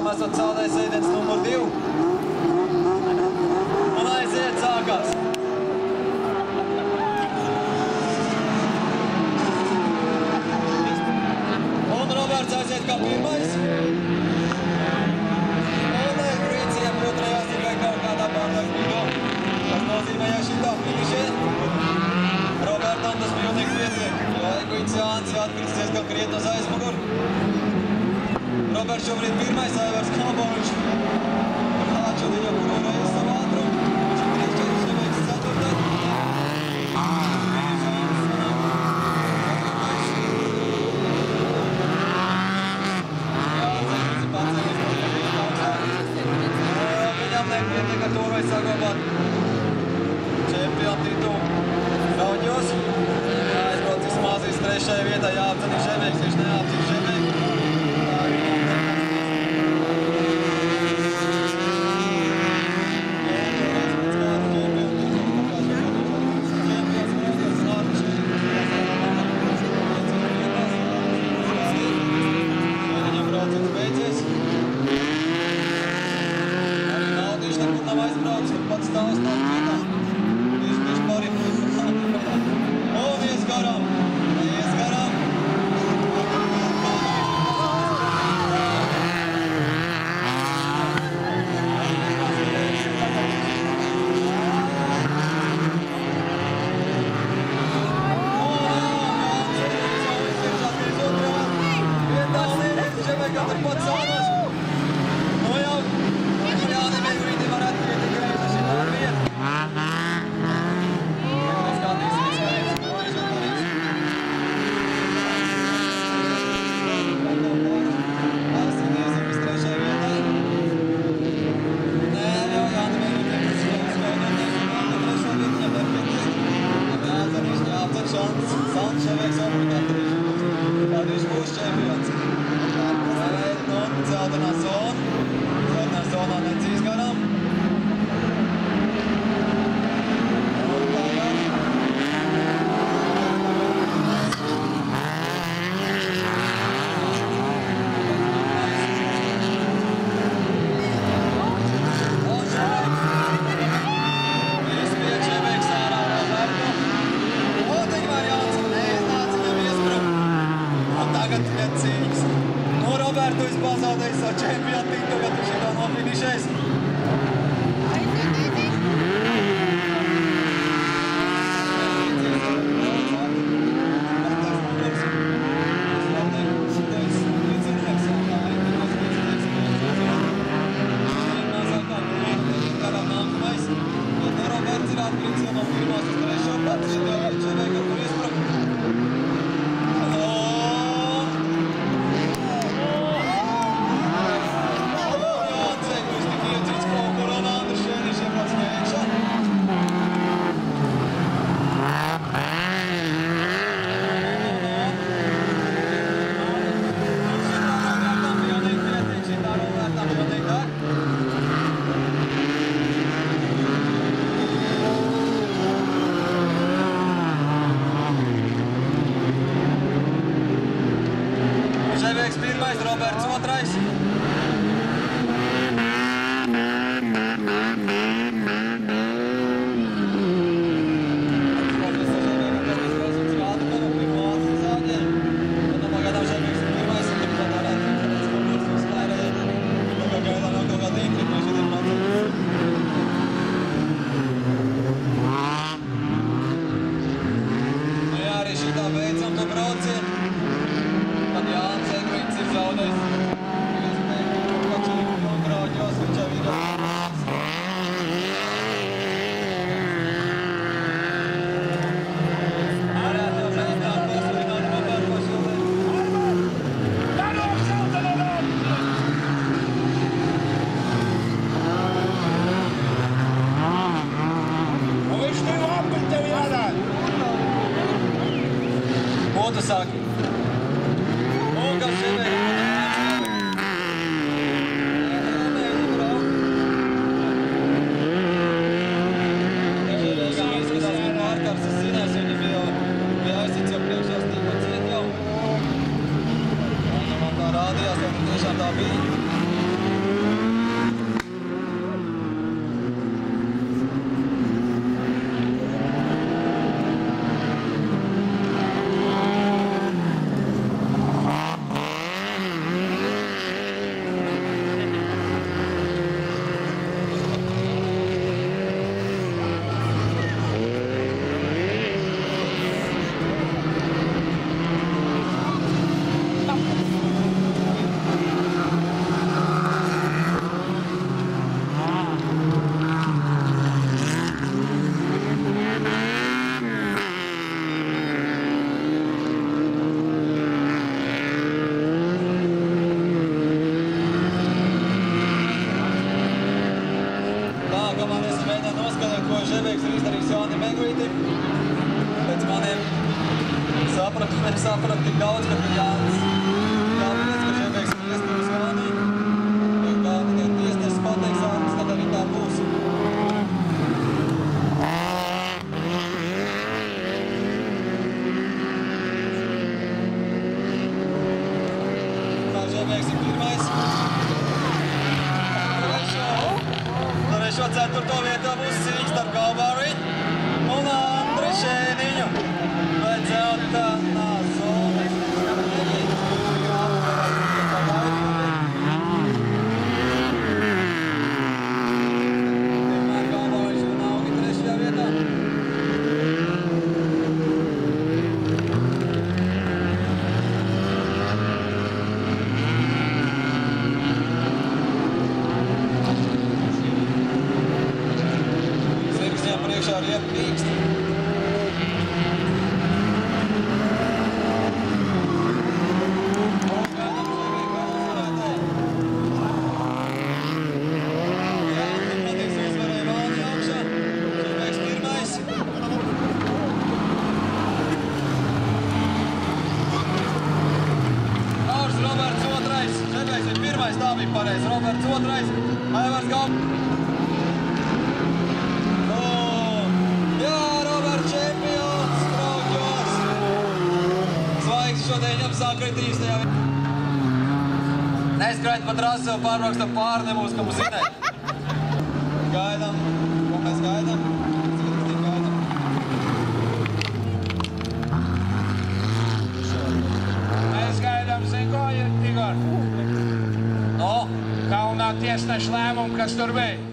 tiešām esat saldējis ēdiens numur 2. Un aiziet, sākās! Un Roberts aiziet kā pirmais. Un Grīciem otrajā tikai kaut kādā pārdagvīdo. Tas nozīmē, ja šitā finišē. Robertam tas pilnīgi pietiek. Jo Eguits Jānis atgriezties kaut krietni uz aizmuguru. Roberts šobrīd pirmais, Aivars Kalbovičs. Hāču viņa kuro reizi savu ātrumu. 4-4 Ševeiks ceturtais. Viņam nepietiek ar to vai saglabāt čempionu titulu Rauņos. Jāizbrauc vismazīs 3. vietā, jāapceni Ševeiks, viņš neapceni Ševeiks. Robertu izpazaudējis savu čempionu titulu, kad viņš šitā nofinišēs. Roberts ir atbrīdis no pirmās uz 3. pati šitā Ševeika, kur izbruk. Ševeiks pirmais, Roberts otrais. Jā, arī šitā beidzam to braucienu. Tad Jānis Eguits ir zaudējis. Grauņos, viņš jau ir Ko tu saki? Un kas Ševeika? Rādījās, ka tiešām tā bija. Jāni Meglīti. Pēc maniem nesapratu tik daudz, ka Jānis jāpēc, ka Žebreks ir iespējams Jānī. Kā tikai tiesnesis pateiks ārtis, tad arī tā būs. Žebreks ir pirmais. Šo 4. vietā būs cīņa starp Galvāriju un Andrišēniņu. Bet zeltainā zona. Vienmēr Galvāriju un Augi 3. vietā. Priekšā riep pīkst. Roberts 2. Žebreks ir 1. Tā bija pareizi. Roberts 2. Aivars Galvāriju. Šodien viņam sākritīs tajā vietā. Neskrēt pa trasi, sev pārbrakstam pāri nebūs, ka mums zinēt. Gaidām. Ko mēs gaidām? Mēs gaidām, zin ko, Igor? No? Kalnā tiesneša lēmumu, kas tur bija.